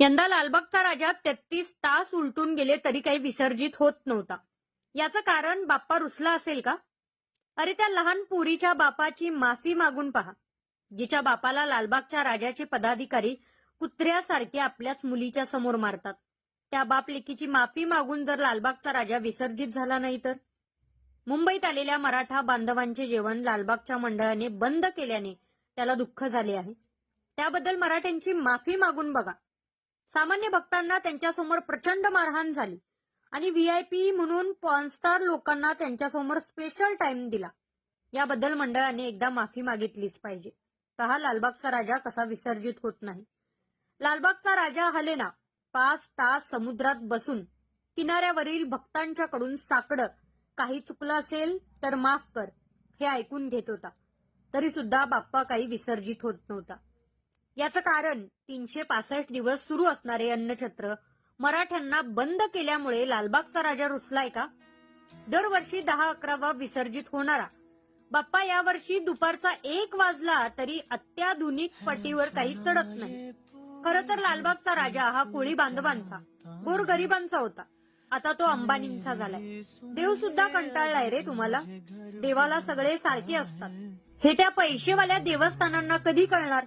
यंदा लालबागचा राजा 33 तास उलटून गेले तरी काही विसर्जित होत नव्हता. याचं कारण बाप्पा रुसला असेल का? अरे त्या लहान पुरीच्या बापाची माफी मागून पहा, जिच्या बापाला लालबागच्या राजाचे पदाधिकारी कुत्र्यासारखे आपल्याच मुलीच्या समोर मारतात. त्या बाप लेकीची माफी मागून जर लालबागचा राजा विसर्जित झाला नाही तर? मुंबईत आलेल्या मराठा बांधवांचे जेवण लालबागच्या मंडळाने बंद केल्याने त्याला दुःख झाले आहे. त्याबद्दल मराठ्यांची माफी मागून बघा. सामान्य भक्तांना त्यांच्यासमोर प्रचंड मारहाण झाली आणि व्हीआयपी म्हणून पॉर्नस्टार लोकांना त्यांच्यासमोर स्पेशल टाइम दिला. याबद्दल मंडळाने एकदा माफी मागितलीच पाहिजे. पहा लालबागचा राजा कसा विसर्जित होत नाही. लालबागचा राजा हलेना 5 तास समुद्रात बसून किनाऱ्यावरील भक्तांच्याकडून साकडं काही चुकलं असेल तर माफ कर हे ऐकून घेत होता. तरी सुद्धा बाप्पा काही विसर्जित होत नव्हता. याचं कारण 365 दिवस सुरू असणारे अन्नछत्र मराठ्यांना बंद केल्यामुळे लालबागचा राजा रुसलाय का? दरवर्षी 10-11 विसर्जित होणारा बाप्पा यावर्षी दुपारचा 1 वाजला तरी अत्याधुनिक पटीवर काही चढत नाही. खरं तर लालबागचा राजा हा कोळी बांधवांचा, गोरगरिबांचा होता. आता तो अंबानींचा झालाय. देव सुद्धा कंटाळलाय रे तुम्हाला. देवाला सगळे सारखे असतात हे त्या पैसेवाल्या देवस्थानांना कधी कळणार?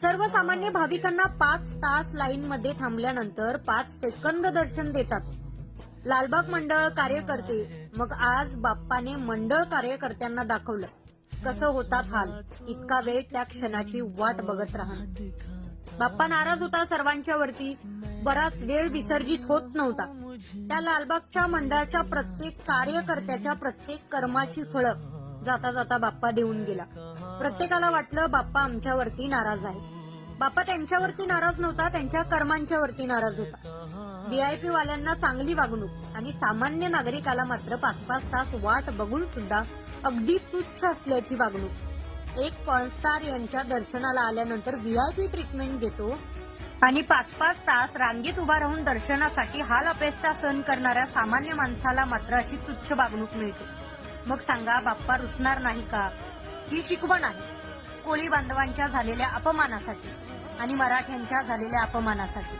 सर्वसामान्य भाविकांना 5 तास लाईन मध्ये थांबल्यानंतर 5 सेकंद दर्शन देतात. लालबाग मंडळ कार्यकर्ते मग आज बाप्पाने मंडळ कार्यकर्त्यांना दाखवलं कसं होतात हाल. इतका वेळ त्या क्षणाची वाट बघत राहणं. बाप्पा नाराज होता सर्वांच्या वरती. बराच वेळ विसर्जित होत नव्हता. त्या लालबागच्या मंडळाच्या प्रत्येक कार्यकर्त्याच्या प्रत्येक कर्माची फळं जाता जाता बाप्पा देऊन गेला. प्रत्येकाला वाटलं बाप्पा आमच्यावरती नाराज आहे. बाप्पा त्यांच्यावरती नाराज नव्हता, त्यांच्या कर्मांच्या वरती नाराज होता. व्हीआयपी वाल्यांना चांगली वागणूक आणि सामान्य नागरिकाला मात्र 5-5 तास वाट बघून सुद्धा अगदी तुच्छ असल्याची वागणूक. एक पॉर्नस्टार यांच्या दर्शनाला आल्यानंतर व्हीआयपी ट्रीटमेंट घेतो आणि 5-5 तास रांगेत उभा राहून दर्शनासाठी हाल अपेष्टा सहन करणाऱ्या सामान्य माणसाला मात्र अशी तुच्छ वागणूक मिळते. मग सांगा बाप्पा रुसणार नाही का? ही शिकवण आहे कोळी बांधवांच्या झालेल्या अपमानासाठी आणि मराठ्यांच्या झालेल्या अपमानासाठी.